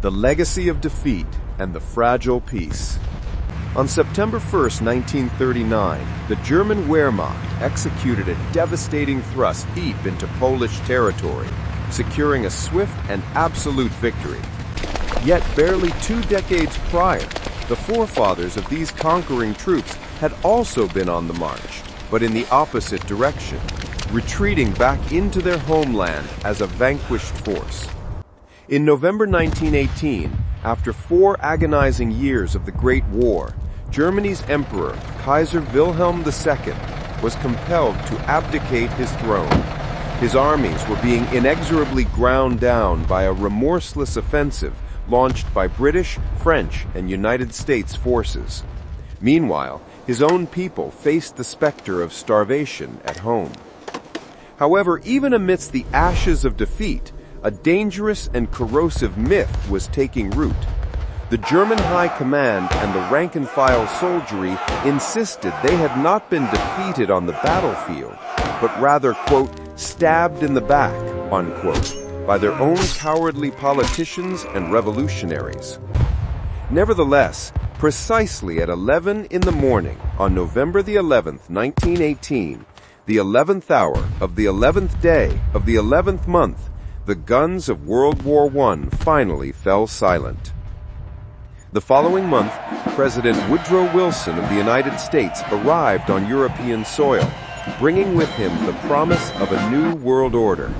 The Legacy of Defeat and the Fragile Peace. On September 1, 1939, the German Wehrmacht executed a devastating thrust deep into Polish territory, securing a swift and absolute victory. Yet barely 2 decades prior, the forefathers of these conquering troops had also been on the march, but in the opposite direction, retreating back into their homeland as a vanquished force. In November 1918, after 4 agonizing years of the Great War, Germany's Emperor, Kaiser Wilhelm II, was compelled to abdicate his throne. His armies were being inexorably ground down by a remorseless offensive launched by British, French, and United States forces. Meanwhile, his own people faced the specter of starvation at home. However, even amidst the ashes of defeat, a dangerous and corrosive myth was taking root. The German High Command and the rank-and-file soldiery insisted they had not been defeated on the battlefield, but rather, quote, stabbed in the back, unquote, by their own cowardly politicians and revolutionaries. Nevertheless, precisely at 11 in the morning on November the 11th, 1918, the 11th hour of the 11th day of the 11th month, the guns of World War I finally fell silent. The following month, President Woodrow Wilson of the United States arrived on European soil, bringing with him the promise of a new world order.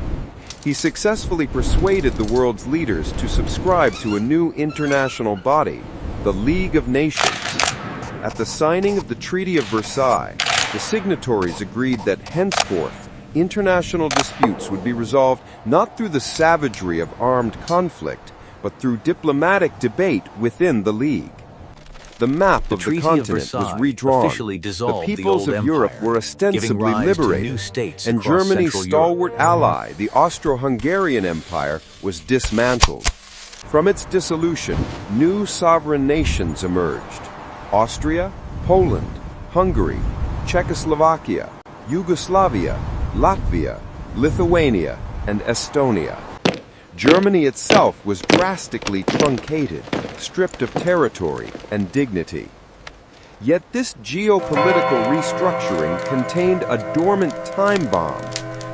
He successfully persuaded the world's leaders to subscribe to a new international body, the League of Nations. At the signing of the Treaty of Versailles, the signatories agreed that henceforth, international disputes would be resolved not through the savagery of armed conflict, but through diplomatic debate within the League. The map of the continent was redrawn. The peoples of Europe were ostensibly liberated, and Germany's stalwart ally, the Austro-Hungarian Empire, was dismantled. From its dissolution, new sovereign nations emerged: Austria, Poland, Hungary, Czechoslovakia, Yugoslavia, Latvia, Lithuania, and Estonia. Germany itself was drastically truncated, stripped of territory and dignity. Yet this geopolitical restructuring contained a dormant time bomb.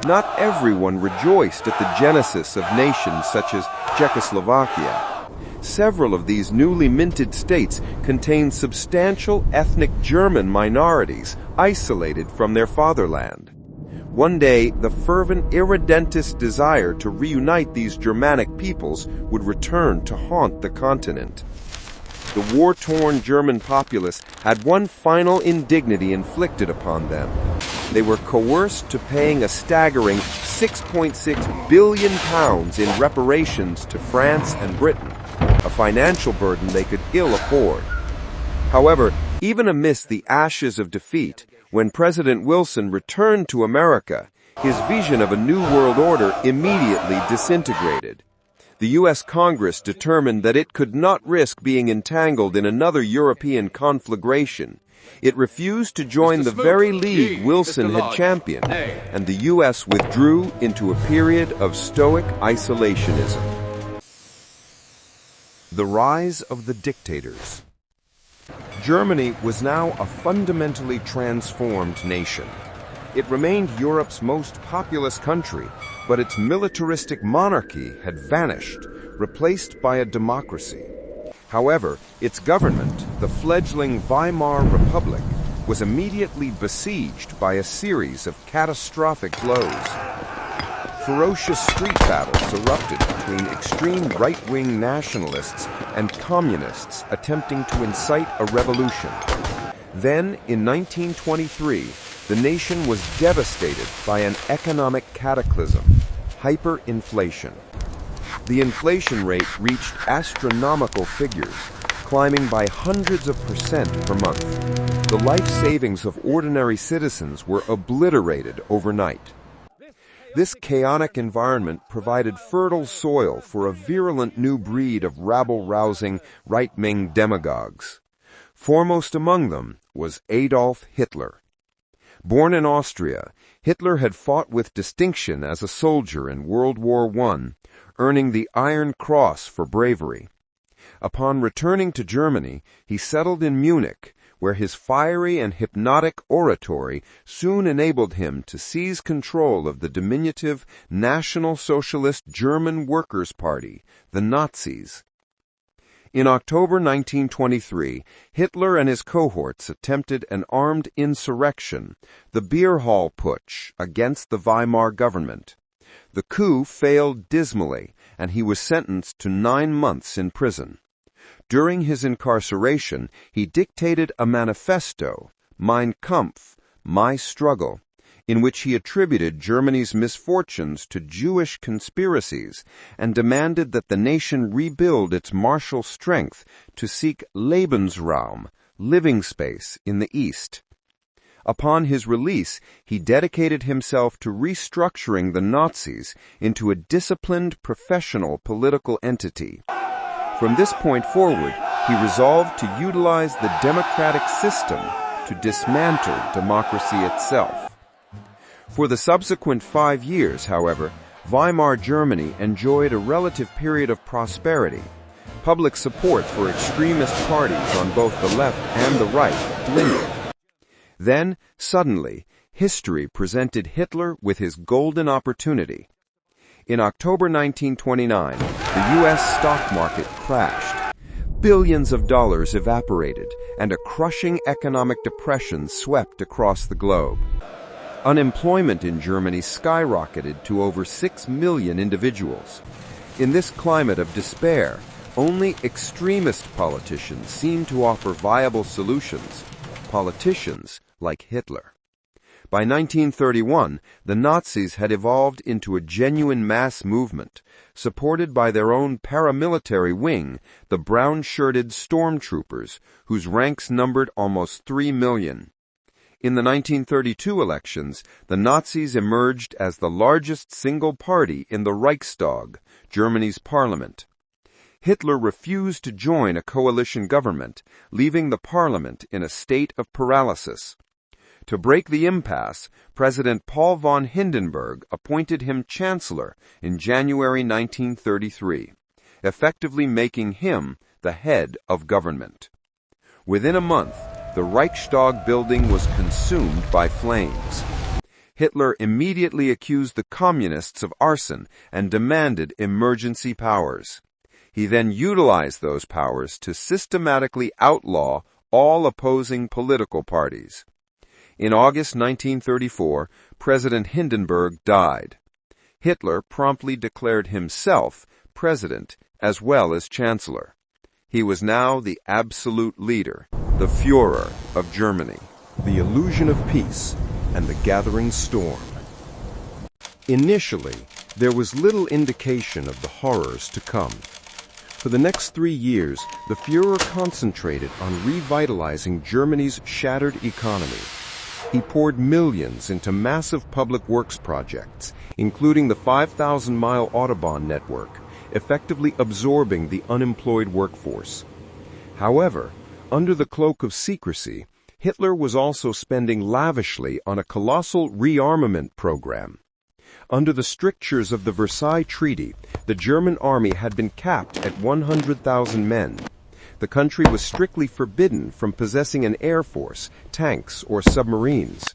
Not everyone rejoiced at the genesis of nations such as Czechoslovakia. Several of these newly minted states contained substantial ethnic German minorities isolated from their fatherland. One day, the fervent irredentist desire to reunite these Germanic peoples would return to haunt the continent. The war-torn German populace had one final indignity inflicted upon them. They were coerced to paying a staggering £6.6 billion in reparations to France and Britain, a financial burden they could ill afford. However, even amidst the ashes of defeat, when President Wilson returned to America, his vision of a new world order immediately disintegrated. The U.S. Congress determined that it could not risk being entangled in another European conflagration. It refused to join the very league Wilson had championed, and the U.S. withdrew into a period of stoic isolationism. The rise of the dictators. Germany was now a fundamentally transformed nation. It remained Europe's most populous country, but its militaristic monarchy had vanished, replaced by a democracy. However, its government, the fledgling Weimar Republic, was immediately besieged by a series of catastrophic blows. Ferocious street battles erupted between extreme right-wing nationalists and communists attempting to incite a revolution. Then, in 1923, the nation was devastated by an economic cataclysm, hyperinflation. The inflation rate reached astronomical figures, climbing by hundreds of percent per month. The life savings of ordinary citizens were obliterated overnight. This chaotic environment provided fertile soil for a virulent new breed of rabble-rousing right-wing demagogues. Foremost among them was Adolf Hitler. Born in Austria, Hitler had fought with distinction as a soldier in World War I, earning the Iron Cross for bravery. Upon returning to Germany, he settled in Munich, where his fiery and hypnotic oratory soon enabled him to seize control of the diminutive National Socialist German Workers' Party, the Nazis. In October 1923, Hitler and his cohorts attempted an armed insurrection, the Beer Hall Putsch, against the Weimar government. The coup failed dismally, and he was sentenced to 9 months in prison. During his incarceration, he dictated a manifesto, Mein Kampf, My Struggle, in which he attributed Germany's misfortunes to Jewish conspiracies and demanded that the nation rebuild its martial strength to seek Lebensraum, living space, in the East. Upon his release, he dedicated himself to restructuring the Nazis into a disciplined professional political entity. From this point forward, he resolved to utilize the democratic system to dismantle democracy itself. For the subsequent 5 years, however, Weimar Germany enjoyed a relative period of prosperity. Public support for extremist parties on both the left and the right dwindled. Then, suddenly, history presented Hitler with his golden opportunity. In October 1929, the U.S. stock market crashed. Billions of dollars evaporated, and a crushing economic depression swept across the globe. Unemployment in Germany skyrocketed to over 6 million individuals. In this climate of despair, only extremist politicians seemed to offer viable solutions. Politicians like Hitler. By 1931, the Nazis had evolved into a genuine mass movement, supported by their own paramilitary wing, the brown-shirted stormtroopers, whose ranks numbered almost 3 million. In the 1932 elections, the Nazis emerged as the largest single party in the Reichstag, Germany's parliament. Hitler refused to join a coalition government, leaving the parliament in a state of paralysis. To break the impasse, President Paul von Hindenburg appointed him chancellor in January 1933, effectively making him the head of government. Within a month, the Reichstag building was consumed by flames. Hitler immediately accused the communists of arson and demanded emergency powers. He then utilized those powers to systematically outlaw all opposing political parties. In August 1934, President Hindenburg died. Hitler promptly declared himself president as well as chancellor. He was now the absolute leader, the Führer of Germany. The illusion of peace and the gathering storm. Initially, there was little indication of the horrors to come. For the next 3 years, the Führer concentrated on revitalizing Germany's shattered economy. He poured millions into massive public works projects, including the 5,000-mile Autobahn network, effectively absorbing the unemployed workforce. However, under the cloak of secrecy, Hitler was also spending lavishly on a colossal rearmament program. Under the strictures of the Versailles Treaty, the German army had been capped at 100,000 men. The country was strictly forbidden from possessing an air force, tanks, or submarines.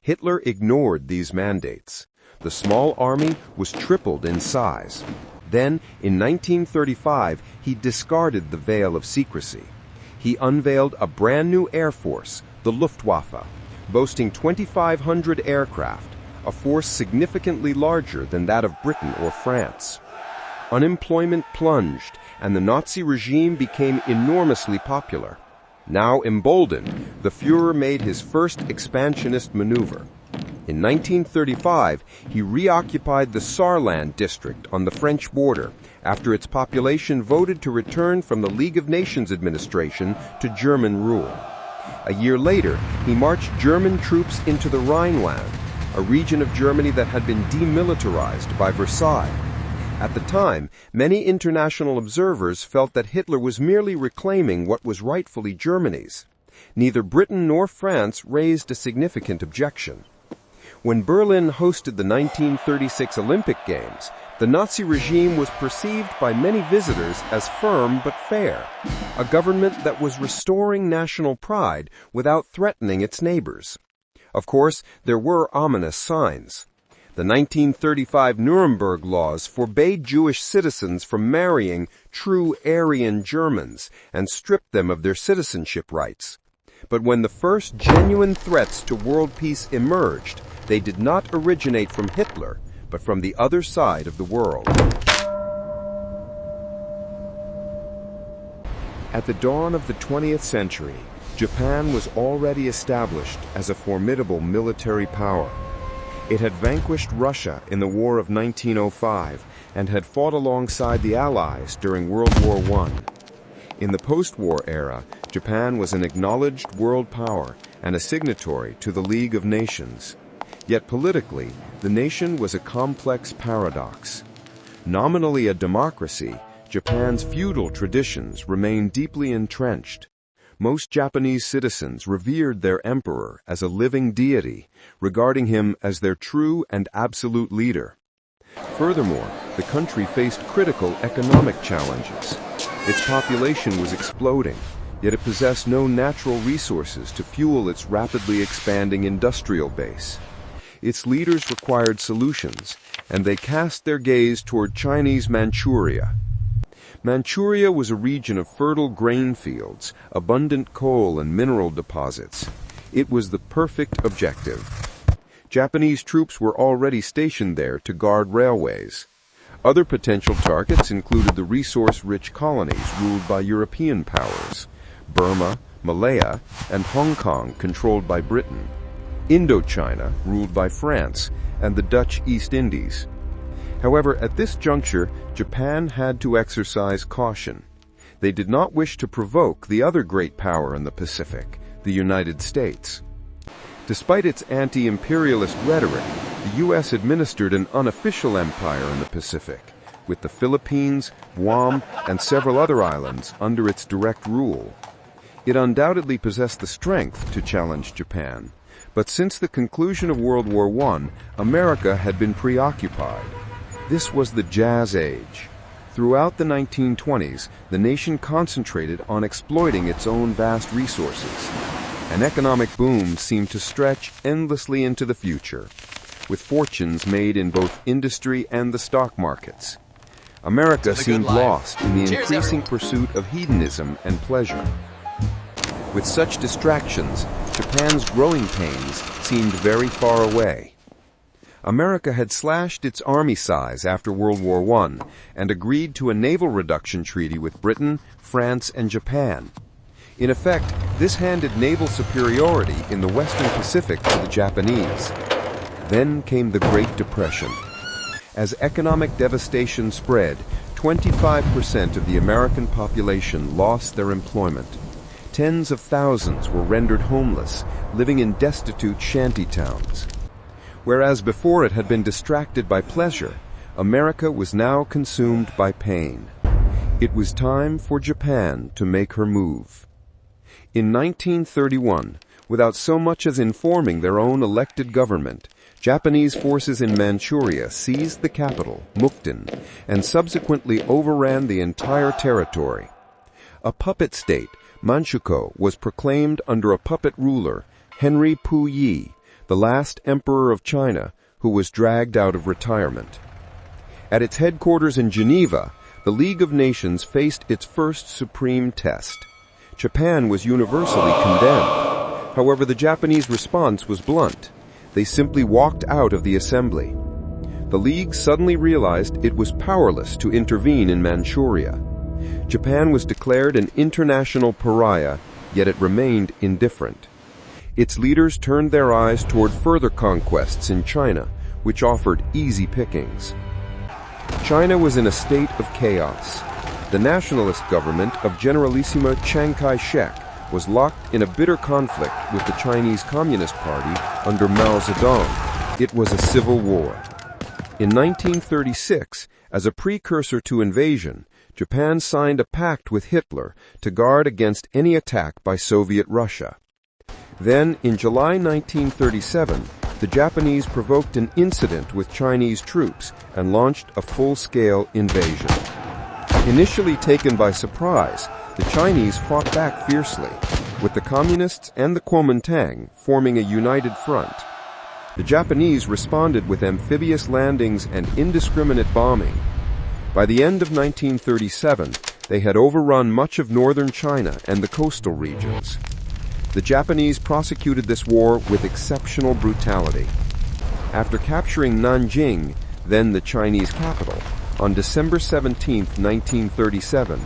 Hitler ignored these mandates. The small army was tripled in size. Then, in 1935, he discarded the veil of secrecy. He unveiled a brand new air force, the Luftwaffe, boasting 2,500 aircraft, a force significantly larger than that of Britain or France. Unemployment plunged, and the Nazi regime became enormously popular. Now emboldened, the Führer made his first expansionist maneuver. In 1935, he reoccupied the Saarland district on the French border after its population voted to return from the League of Nations administration to German rule. A year later, he marched German troops into the Rhineland, a region of Germany that had been demilitarized by Versailles. At the time, many international observers felt that Hitler was merely reclaiming what was rightfully Germany's. Neither Britain nor France raised a significant objection. When Berlin hosted the 1936 Olympic Games, The Nazi regime was perceived by many visitors as firm but fair, a government that was restoring national pride without threatening its neighbors. Of course, there were ominous signs. The 1935 Nuremberg laws forbade Jewish citizens from marrying true Aryan Germans and stripped them of their citizenship rights. But when the first genuine threats to world peace emerged, they did not originate from Hitler, but from the other side of the world. At the dawn of the 20th century, Japan was already established as a formidable military power. It had vanquished Russia in the War of 1905 and had fought alongside the Allies during World War I. In the post-war era, Japan was an acknowledged world power and a signatory to the League of Nations. Yet politically, the nation was a complex paradox. Nominally a democracy, Japan's feudal traditions remained deeply entrenched. Most Japanese citizens revered their emperor as a living deity, regarding him as their true and absolute leader. Furthermore, the country faced critical economic challenges. Its population was exploding, yet it possessed no natural resources to fuel its rapidly expanding industrial base. Its leaders required solutions, and they cast their gaze toward Chinese Manchuria. Manchuria was a region of fertile grain fields, abundant coal and mineral deposits. It was the perfect objective. Japanese troops were already stationed there to guard railways. Other potential targets included the resource-rich colonies ruled by European powers, Burma, Malaya, and Hong Kong controlled by Britain, Indochina ruled by France, and the Dutch East Indies. However, at this juncture, Japan had to exercise caution. They did not wish to provoke the other great power in the Pacific, the United States. Despite its anti-imperialist rhetoric, the U.S. administered an unofficial empire in the Pacific, with the Philippines, Guam, and several other islands under its direct rule. It undoubtedly possessed the strength to challenge Japan, but since the conclusion of World War I, America had been preoccupied. This was the Jazz Age. Throughout the 1920s, the nation concentrated on exploiting its own vast resources. An economic boom seemed to stretch endlessly into the future, with fortunes made in both industry and the stock markets. America seemed lost in the increasing pursuit of hedonism and pleasure. With such distractions, Japan's growing pains seemed very far away. America had slashed its army size after World War I and agreed to a naval reduction treaty with Britain, France, and Japan. In effect, this handed naval superiority in the Western Pacific to the Japanese. Then came the Great Depression. As economic devastation spread, 25% of the American population lost their employment. Tens of thousands were rendered homeless, living in destitute shanty towns. Whereas before it had been distracted by pleasure, America was now consumed by pain. It was time for Japan to make her move. In 1931, without so much as informing their own elected government, Japanese forces in Manchuria seized the capital, Mukden, and subsequently overran the entire territory. A puppet state, Manchukuo, was proclaimed under a puppet ruler, Henry Puyi, the last emperor of China, who was dragged out of retirement. At its headquarters in Geneva, the League of Nations faced its first supreme test. Japan was universally condemned. However, the Japanese response was blunt. They simply walked out of the assembly. The League suddenly realized it was powerless to intervene in Manchuria. Japan was declared an international pariah, yet it remained indifferent. Its leaders turned their eyes toward further conquests in China, which offered easy pickings. China was in a state of chaos. The nationalist government of Generalissimo Chiang Kai-shek was locked in a bitter conflict with the Chinese Communist Party under Mao Zedong. It was a civil war. In 1936, as a precursor to invasion, Japan signed a pact with Hitler to guard against any attack by Soviet Russia. Then, in July 1937, the Japanese provoked an incident with Chinese troops and launched a full-scale invasion. Initially taken by surprise, the Chinese fought back fiercely, with the Communists and the Kuomintang forming a united front. The Japanese responded with amphibious landings and indiscriminate bombing. By the end of 1937, they had overrun much of northern China and the coastal regions. The Japanese prosecuted this war with exceptional brutality. After capturing Nanjing, then the Chinese capital, on December 17, 1937,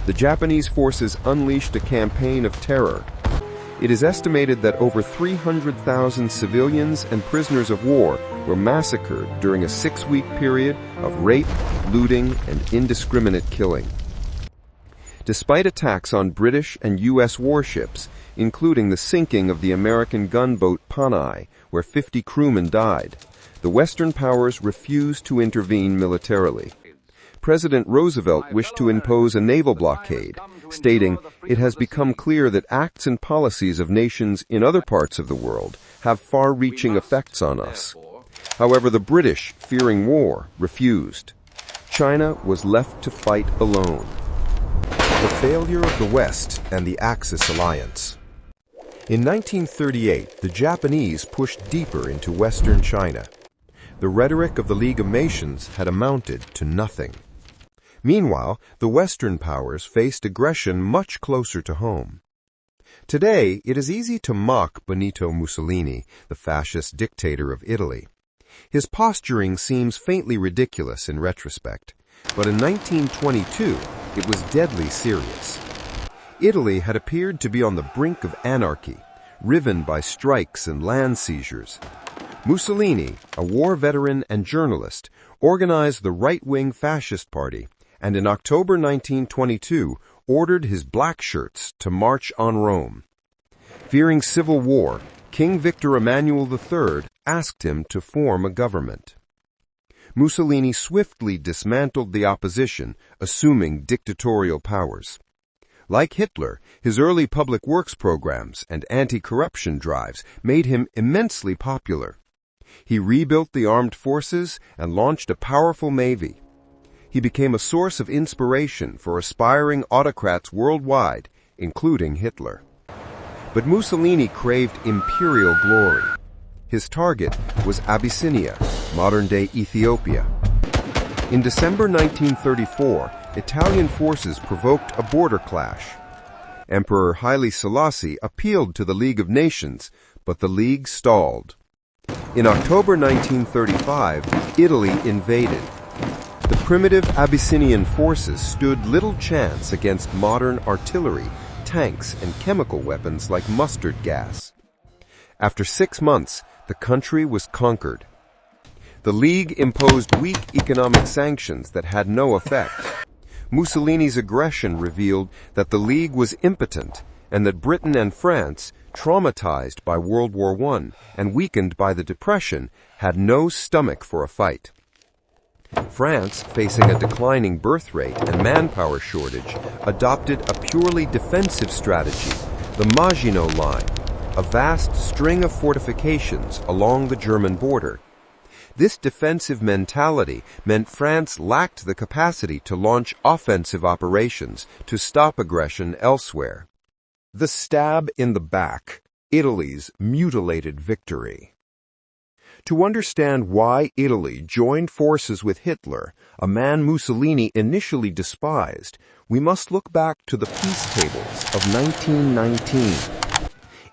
the Japanese forces unleashed a campaign of terror. It is estimated that over 300,000 civilians and prisoners of war were massacred during a 6-week period of rape, looting, and indiscriminate killing. Despite attacks on British and U.S. warships, including the sinking of the American gunboat Panay, where 50 crewmen died, the Western powers refused to intervene militarily. President Roosevelt wished to impose a naval blockade, stating, "It has become clear that acts and policies of nations in other parts of the world have far-reaching effects on us." However, the British, fearing war, refused. China was left to fight alone. The failure of the West and the Axis alliance. In 1938, the Japanese pushed deeper into Western China. The rhetoric of the League of Nations had amounted to nothing. Meanwhile, the Western powers faced aggression much closer to home. Today, it is easy to mock Benito Mussolini, the fascist dictator of Italy. His posturing seems faintly ridiculous in retrospect, but in 1922, it was deadly serious. Italy had appeared to be on the brink of anarchy, riven by strikes and land seizures. Mussolini, a war veteran and journalist, organized the right-wing fascist party, and in October 1922 ordered his black shirts to march on Rome. Fearing civil war, King Victor Emmanuel III asked him to form a government. Mussolini swiftly dismantled the opposition, assuming dictatorial powers. Like Hitler, his early public works programs and anti-corruption drives made him immensely popular. He rebuilt the armed forces and launched a powerful navy. He became a source of inspiration for aspiring autocrats worldwide, including Hitler. But Mussolini craved imperial glory. His target was Abyssinia, modern-day Ethiopia. In December 1934, Italian forces provoked a border clash. Emperor Haile Selassie appealed to the League of Nations, but the League stalled. In October 1935, Italy invaded. The primitive Abyssinian forces stood little chance against modern artillery, tanks, and chemical weapons like mustard gas. After 6 months, the country was conquered. The League imposed weak economic sanctions that had no effect. Mussolini's aggression revealed that the League was impotent and that Britain and France, traumatized by World War I and weakened by the Depression, had no stomach for a fight. France, facing a declining birth rate and manpower shortage, adopted a purely defensive strategy, the Maginot Line, a vast string of fortifications along the German border. This defensive mentality meant France lacked the capacity to launch offensive operations to stop aggression elsewhere. The stab in the back, Italy's mutilated victory. To understand why Italy joined forces with Hitler, a man Mussolini initially despised, we must look back to the peace tables of 1919.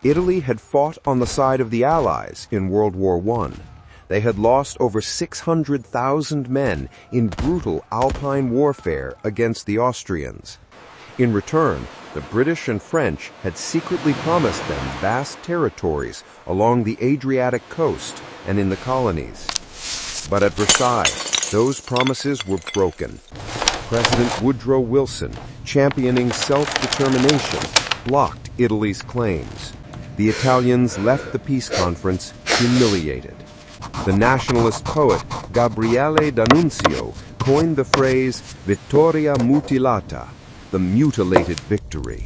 Italy had fought on the side of the Allies in World War I. They had lost over 600,000 men in brutal Alpine warfare against the Austrians. In return, the British and French had secretly promised them vast territories along the Adriatic coast and in the colonies. But at Versailles, those promises were broken. President Woodrow Wilson, championing self-determination, blocked Italy's claims. The Italians left the peace conference humiliated. The nationalist poet Gabriele D'Annunzio coined the phrase "vittoria mutilata," the mutilated victory.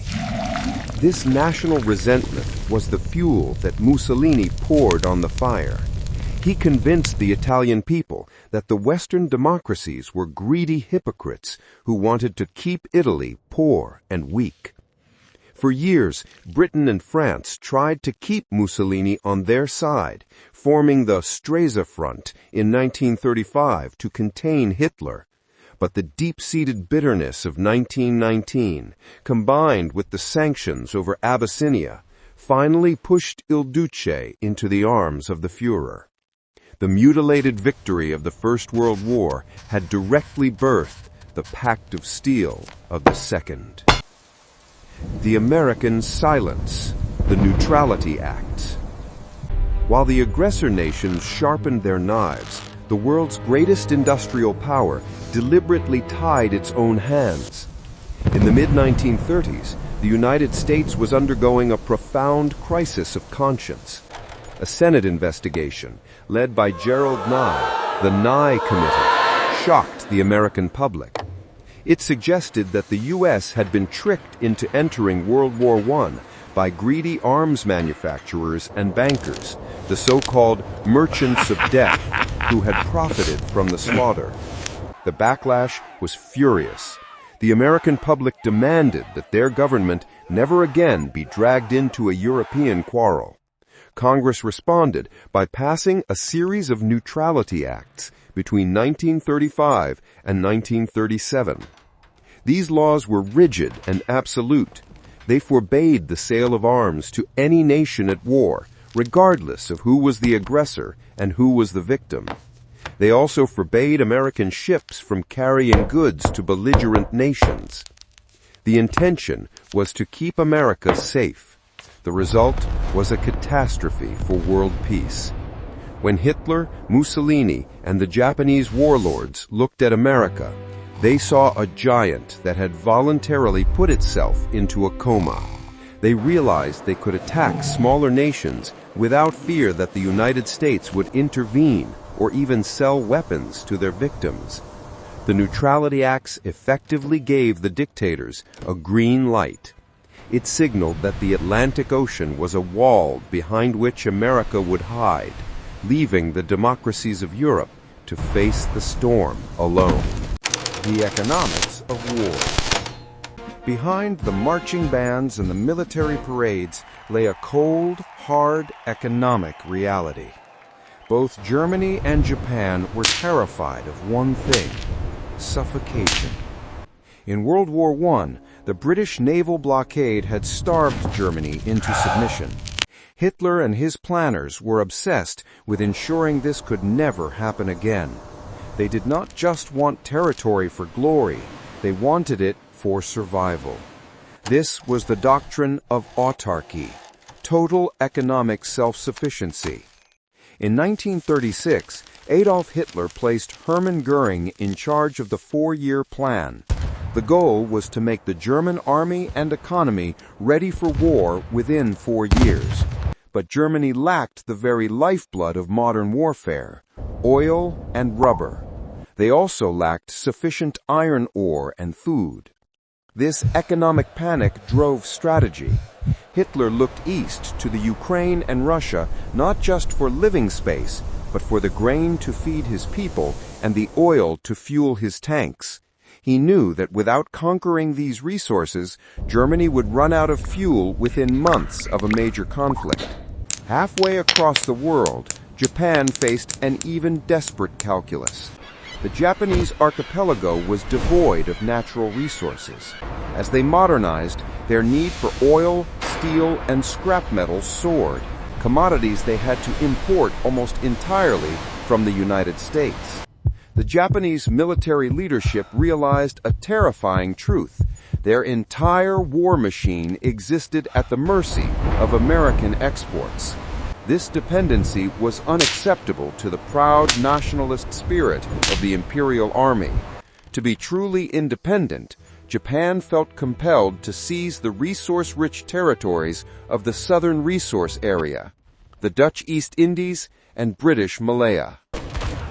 This national resentment was the fuel that Mussolini poured on the fire. He convinced the Italian people that the Western democracies were greedy hypocrites who wanted to keep Italy poor and weak. For years, Britain and France tried to keep Mussolini on their side, forming the Stresa Front in 1935 to contain Hitler. But the deep-seated bitterness of 1919, combined with the sanctions over Abyssinia, finally pushed Il Duce into the arms of the Führer. The mutilated victory of the First World War had directly birthed the Pact of Steel of the Second. The American silence, the Neutrality Acts. While the aggressor nations sharpened their knives, the world's greatest industrial power deliberately tied its own hands. In the mid-1930s, the United States was undergoing a profound crisis of conscience. A Senate investigation, led by Gerald Nye, the Nye Committee, shocked the American public. It suggested that the U.S. had been tricked into entering World War I by greedy arms manufacturers and bankers, the so-called merchants of death, who had profited from the slaughter. The backlash was furious. The American public demanded that their government never again be dragged into a European quarrel. Congress responded by passing a series of neutrality acts between 1935 and 1937. These laws were rigid and absolute. They forbade the sale of arms to any nation at war, regardless of who was the aggressor and who was the victim. They also forbade American ships from carrying goods to belligerent nations. The intention was to keep America safe. The result was a catastrophe for world peace. When Hitler, Mussolini, and the Japanese warlords looked at America, they saw a giant that had voluntarily put itself into a coma. They realized they could attack smaller nations without fear that the United States would intervene or even sell weapons to their victims. The Neutrality Acts effectively gave the dictators a green light. It signaled that the Atlantic Ocean was a wall behind which America would hide, leaving the democracies of Europe to face the storm alone. The economics of war. Behind the marching bands and the military parades lay a cold, hard economic reality. Both Germany and Japan were terrified of one thing: suffocation. In World War I, the British naval blockade had starved Germany into submission. Hitler and his planners were obsessed with ensuring this could never happen again. They did not just want territory for glory, they wanted it for survival. This was the doctrine of autarky, total economic self-sufficiency. In 1936, Adolf Hitler placed Hermann Göring in charge of the four-year plan. The goal was to make the German army and economy ready for war within 4 years. But Germany lacked the very lifeblood of modern warfare: oil and rubber. They also lacked sufficient iron ore and food. This economic panic drove strategy. Hitler looked east to the Ukraine and Russia not just for living space, but for the grain to feed his people and the oil to fuel his tanks. He knew that without conquering these resources, Germany would run out of fuel within months of a major conflict. Halfway across the world, Japan faced an even desperate calculus. The Japanese archipelago was devoid of natural resources. As they modernized, their need for oil, steel, and scrap metal soared, commodities they had to import almost entirely from the United States. The Japanese military leadership realized a terrifying truth: their entire war machine existed at the mercy of American exports. This dependency was unacceptable to the proud nationalist spirit of the Imperial Army. To be truly independent, Japan felt compelled to seize the resource-rich territories of the Southern Resource Area, the Dutch East Indies, and British Malaya.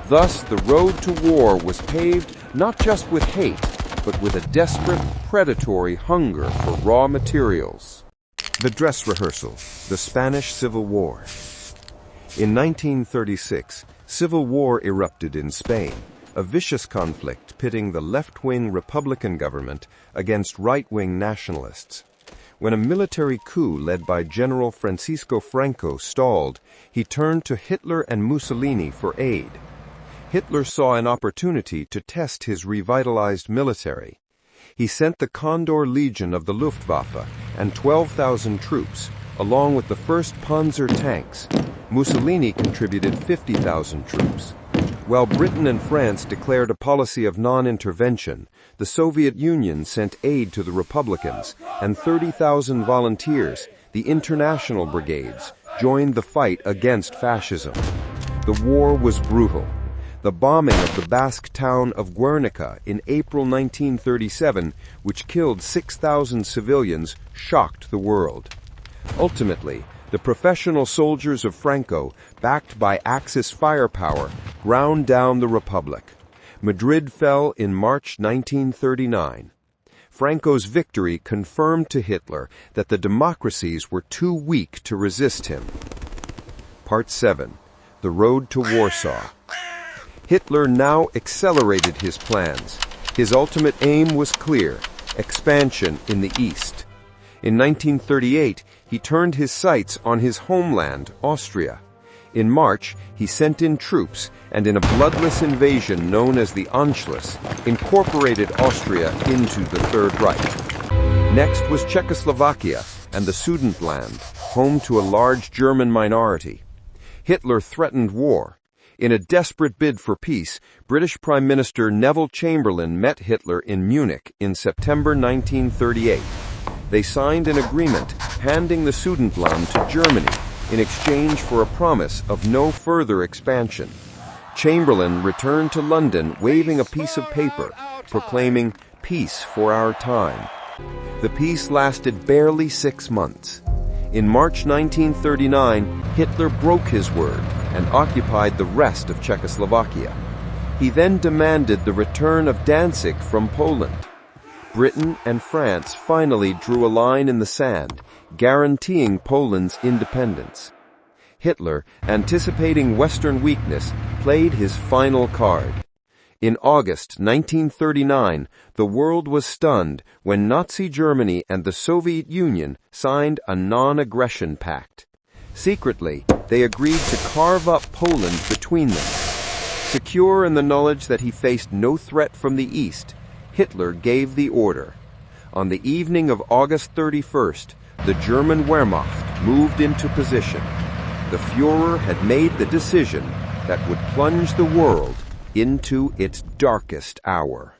Thus, the road to war was paved not just with hate, but with a desperate, predatory hunger for raw materials. The dress rehearsal, the Spanish Civil War. In 1936, civil war erupted in Spain, a vicious conflict pitting the left-wing Republican government against right-wing nationalists. When a military coup led by General Francisco Franco stalled, he turned to Hitler and Mussolini for aid. Hitler saw an opportunity to test his revitalized military. He sent the Condor Legion of the Luftwaffe and 12,000 troops, along with the first Panzer tanks. Mussolini contributed 50,000 troops. While Britain and France declared a policy of non-intervention, the Soviet Union sent aid to the Republicans, and 30,000 volunteers, the international brigades, joined the fight against fascism. The war was brutal. The bombing of the Basque town of Guernica in April 1937, which killed 6,000 civilians, shocked the world. Ultimately, the professional soldiers of Franco, backed by Axis firepower, ground down the Republic. Madrid fell in March 1939. Franco's victory confirmed to Hitler that the democracies were too weak to resist him. Part 7. The Road to Warsaw. Hitler now accelerated his plans. His ultimate aim was clear: expansion in the East. In 1938, he turned his sights on his homeland, Austria. In March, he sent in troops and in a bloodless invasion known as the Anschluss, incorporated Austria into the Third Reich. Next was Czechoslovakia and the Sudetenland, home to a large German minority. Hitler threatened war. In a desperate bid for peace, British Prime Minister Neville Chamberlain met Hitler in Munich in September 1938. They signed an agreement handing the Sudetenland to Germany in exchange for a promise of no further expansion. Chamberlain returned to London waving a piece of paper, proclaiming peace for our time. The peace lasted barely 6 months. In March 1939, Hitler broke his word and occupied the rest of Czechoslovakia. He then demanded the return of Danzig from Poland. Britain and France finally drew a line in the sand, guaranteeing Poland's independence. Hitler, anticipating Western weakness, played his final card. In August 1939, the world was stunned when Nazi Germany and the Soviet Union signed a non-aggression pact. Secretly, they agreed to carve up Poland between them. Secure in the knowledge that he faced no threat from the East, Hitler gave the order. On the evening of August 31st, the German Wehrmacht moved into position. The Führer had made the decision that would plunge the world into its darkest hour.